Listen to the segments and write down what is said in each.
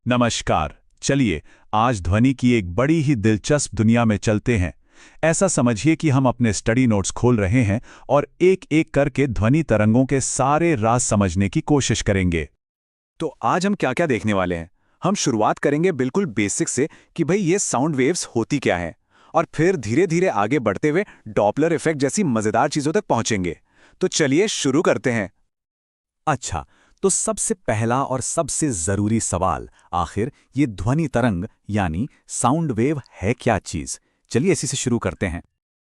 नमस्कार। चलिए आज ध्वनि की एक बड़ी ही दिलचस्प दुनिया में चलते हैं। ऐसा समझिए कि हम अपने स्टडी नोट्स खोल रहे हैं और एक एक करके ध्वनि तरंगों के सारे राज समझने की कोशिश करेंगे। तो आज हम क्या-क्या देखने वाले हैं? हम शुरुआत करेंगे बिल्कुल बेसिक से कि भाई ये साउंड वेव्स होती क्या हैं और फिर धीरे-धीरे आगे बढ़ते हुए डॉपलर इफेक्ट जैसी मजेदार चीजों तक पहुंचेंगे। तो चलिए शुरू करते हैं। अच्छा, तो सबसे पहला और सबसे जरूरी सवाल, आखिर ये ध्वनि तरंग यानी साउंड वेव है क्या चीज? चलिए इसी से शुरू करते हैं।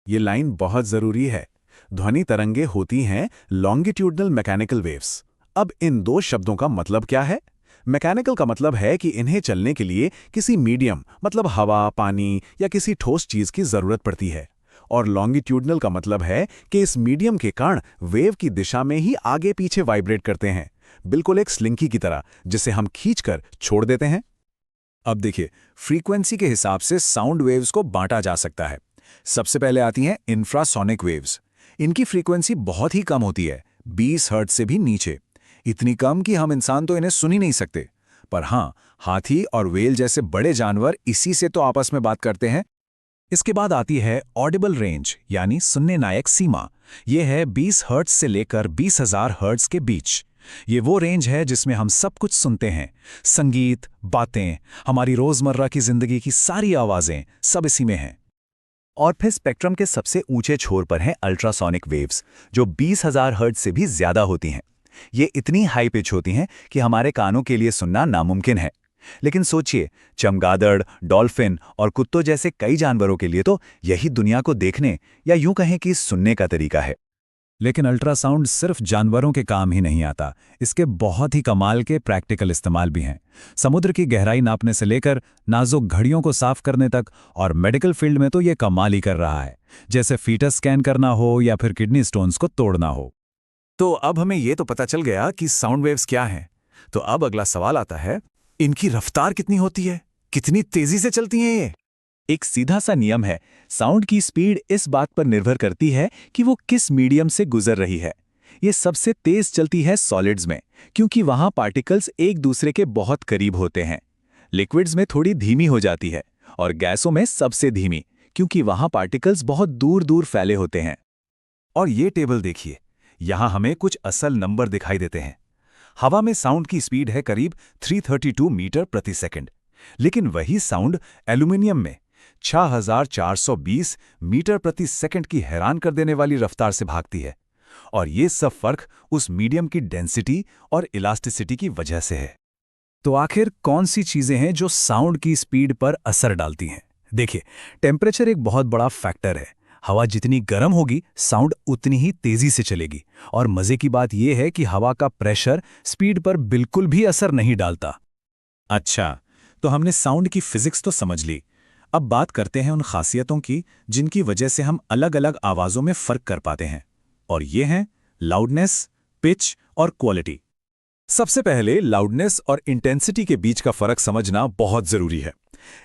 ये लाइन बहुत जरूरी है। ध्वनि तरंगे होती हैं लॉन्गिट्यूडनल मैकेनिकल वेव्स। अब इन दो शब्दों का मतलब क्या है? मैकेनिकल का मतलब है कि इन्हें चलने के लिए किसी मीडियम मतलब हवा, पानी या किसी ठोस चीज की जरूरत पड़ती है। और लॉन्गिट्यूडनल का मतलब है कि इस मीडियम के कण वेव की दिशा में ही आगे पीछे वाइब्रेट करते हैं, बिल्कुल एक स्लिंकी की तरह, जिसे हम खींचकर छोड़ देते हैं। अब देखिए, फ्रीक्वेंसी के हिसाब से साउंड वेव्स को बांटा जा सकता है। सबसे पहले आती हैं इंफ्रासोनिक वेव्स। इनकी फ्रीक्वेंसी बहुत ही कम होती है, 20 हर्ट्ज से भी नीचे। इतनी कम कि हम इंसान तो इन्हें सुन ही नहीं सकते। पर हाँ, हाथी और व्हेल जैसे बड़े जानवर इसी से तो आपस में बात करते हैं। इसके बाद आती है ऑडिबल रेंज यानी सुनने लायक सीमा। ये है 20 हर्ट्ज से लेकर 20,000 हर्ट्ज के बीच। ये वो रेंज है जिसमें हम सब कुछ सुनते हैं। संगीत, बातें, हमारी रोजमर्रा की जिंदगी की सारी आवाजें सब इसी में हैं। और फिर स्पेक्ट्रम के सबसे ऊंचे छोर पर हैं अल्ट्रासोनिक वेव्स, जो 20,000 हर्ट्ज से भी ज्यादा होती हैं। ये इतनी हाई पिच होती हैं कि हमारे कानों के लिए सुनना नामुमकिन है। लेकिन सोचिए, चमगादड़, डॉल्फिन और कुत्तों जैसे कई जानवरों के लिए तो यही दुनिया को देखने या यूं कहें कि सुनने का तरीका है। लेकिन अल्ट्रासाउंड सिर्फ जानवरों के काम ही नहीं आता, इसके बहुत ही कमाल के प्रैक्टिकल इस्तेमाल भी हैं। समुद्र की गहराई नापने से लेकर नाजुक घड़ियों को साफ करने तक, और मेडिकल फील्ड में तो ये कमाल ही कर रहा है, जैसे फीटस स्कैन करना हो या फिर किडनी स्टोन्स को तोड़ना हो। तो अब हमें ये तो पता चल गया कि साउंड वेव्स क्या हैं। तो अब अगला सवाल आता है, इनकी रफ्तार कितनी होती है? कितनी तेजी से चलती हैं ये? एक सीधा सा नियम है, साउंड की स्पीड इस बात पर निर्भर करती है कि वो किस मीडियम से गुजर रही है। ये सबसे तेज चलती है सॉलिड्स में, क्योंकि वहां पार्टिकल्स एक दूसरे के बहुत करीब होते हैं। लिक्विड्स में थोड़ी धीमी हो जाती है, और गैसों में सबसे धीमी, क्योंकि वहां पार्टिकल्स बहुत दूर दूर फैले होते हैं। और ये टेबल देखिए, यहां हमें कुछ असल नंबर दिखाई देते हैं। हवा में साउंड की स्पीड है करीब 332 मीटर प्रति सेकंड, लेकिन वही साउंड एल्यूमिनियम में 6420 मीटर प्रति सेकंड की हैरान कर देने वाली रफ्तार से भागती है। और ये सब फर्क उस मीडियम की डेंसिटी और इलास्टिसिटी की वजह से है। तो आखिर कौन सी चीजें हैं जो साउंड की स्पीड पर असर डालती हैं? देखिए, टेम्परेचर एक बहुत बड़ा फैक्टर है। हवा जितनी गर्म होगी, साउंड उतनी ही तेजी से चलेगी। और मजे की बात यह है कि हवा का प्रेशर स्पीड पर बिल्कुल भी असर नहीं डालता। अच्छा, तो हमने साउंड की फिजिक्स तो समझ ली। अब बात करते हैं उन खासियतों की जिनकी वजह से हम अलग अलग आवाजों में फर्क कर पाते हैं। और ये हैं लाउडनेस, पिच और क्वालिटी। सबसे पहले लाउडनेस और इंटेंसिटी के बीच का फर्क समझना बहुत जरूरी है।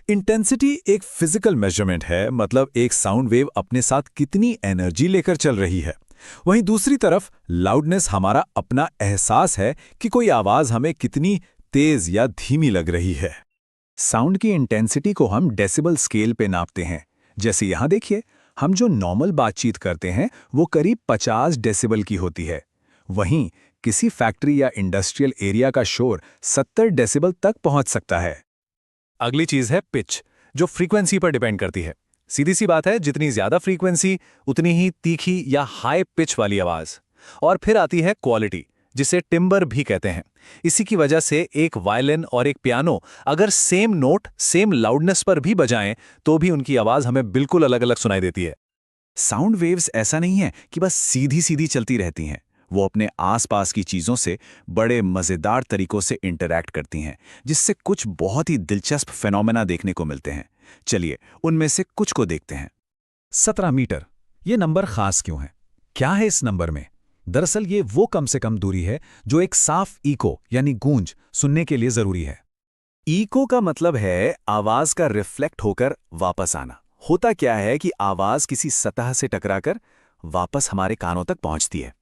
इंटेंसिटी एक फिजिकल मेजरमेंट है, मतलब एक साउंड वेव अपने साथ कितनी एनर्जी लेकर चल रही है। वहीं दूसरी तरफ लाउडनेस हमारा अपना एहसास है कि कोई आवाज हमें कितनी तेज या धीमी लग रही है। साउंड की इंटेंसिटी को हम डेसिबल स्केल पे नापते हैं। जैसे यहां देखिए, हम जो नॉर्मल बातचीत करते हैं वो करीब 50 डेसिबल की होती है। वहीं किसी फैक्ट्री या इंडस्ट्रियल एरिया का शोर 70 डेसिबल तक पहुंच सकता है। अगली चीज है पिच, जो फ्रीक्वेंसी पर डिपेंड करती है। सीधी सी बात है, जितनी ज्यादा फ्रीक्वेंसी उतनी ही तीखी या हाई पिच वाली आवाज। और फिर आती है क्वालिटी, जिसे टिम्बर भी कहते हैं। इसी की वजह से एक वायलिन और एक पियानो अगर सेम नोट सेम लाउडनेस पर भी बजाएं तो भी उनकी आवाज हमें बिल्कुल अलग अलग सुनाई देती है। साउंड वेव्स ऐसा नहीं है कि बस सीधी सीधी चलती रहती हैं। वो अपने आसपास की चीजों से बड़े मजेदार तरीकों से इंटरैक्ट करती हैं, जिससे कुछ बहुत ही दिलचस्प फेनोमेना देखने को मिलते हैं। चलिए उनमें से कुछ को देखते हैं। 17 मीटर, ये नंबर खास क्यों है? क्या है इस नंबर में? दरअसल ये वो कम से कम दूरी है जो एक साफ इको यानी गूंज सुनने के लिए जरूरी है। इको का मतलब है आवाज का रिफ्लेक्ट होकर वापस आना। होता क्या है कि आवाज किसी सतह से टकराकर वापस हमारे कानों तक पहुंचती है,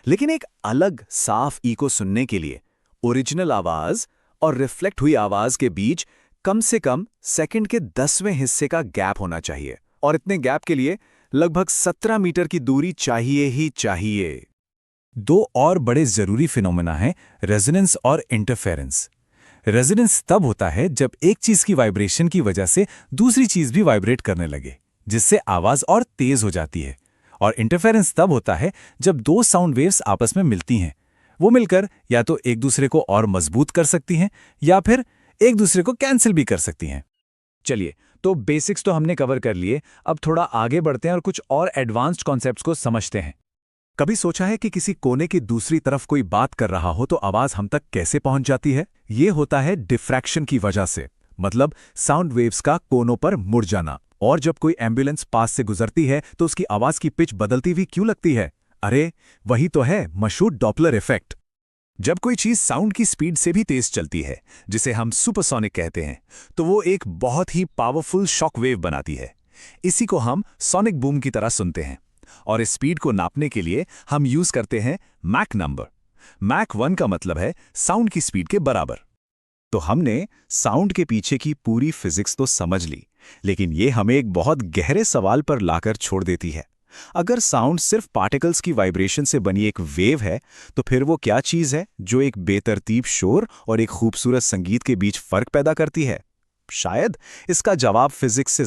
लेकिन एक अलग साफ इको सुनने के लिए ओरिजिनल आवाज और रिफ्लेक्ट हुई आवाज के बीच कम से कम सेकंड के 10वें हिस्से का गैप होना चाहिए, और इतने गैप के लिए लगभग 17 मीटर की दूरी चाहिए ही चाहिए। दो और बड़े जरूरी फिनोमेना हैं रेजोनेंस और इंटरफेरेंस। रेजोनेंस तब होता है जब एक चीज की वाइब्रेशन की वजह से दूसरी चीज भी वाइब्रेट करने लगे, जिससे आवाज और तेज हो जाती है। और इंटरफेरेंस तब होता है जब दो साउंड वेव्स आपस में मिलती हैं। वो मिलकर या तो एक दूसरे को और मजबूत कर सकती हैं या फिर एक दूसरे को कैंसिल भी कर सकती हैं। चलिए, तो बेसिक्स तो हमने कवर कर लिए, अब थोड़ा आगे बढ़ते हैं और कुछ और एडवांस्ड कॉन्सेप्ट्स को समझते हैं। कभी सोचा है कि किसी कोने की दूसरी तरफ कोई बात कर रहा हो तो आवाज हम तक कैसे पहुंच जाती है? ये होता है डिफ्रैक्शन की वजह से, मतलब साउंड वेव्स का कोनों पर मुड़ जाना। और जब कोई एम्बुलेंस पास से गुजरती है तो उसकी आवाज की पिच बदलती हुई क्यों लगती है? अरे वही तो है मशहूर डॉपलर इफेक्ट। जब कोई चीज साउंड की स्पीड से भी तेज चलती है, जिसे हम सुपरसोनिक कहते हैं, तो वो एक बहुत ही पावरफुल शॉक वेव बनाती है। इसी को हम सोनिक बूम की तरह सुनते हैं। और इस स्पीड को नापने के लिए हम यूज करते हैं मैक नंबर। मैक 1 का मतलब है साउंड की स्पीड के बराबर। तो हमने साउंड के पीछे की पूरी फिजिक्स तो समझ ली, लेकिन ये हमें एक बहुत गहरे सवाल पर लाकर छोड़ देती है। अगर साउंड सिर्फ पार्टिकल्स की वाइब्रेशन से बनी एक वेव है, तो फिर वो क्या चीज है जो एक बेतरतीब शोर और एक खूबसूरत संगीत के बीच फर्क पैदा करती है? शायद इसका जवाब फिजिक्स से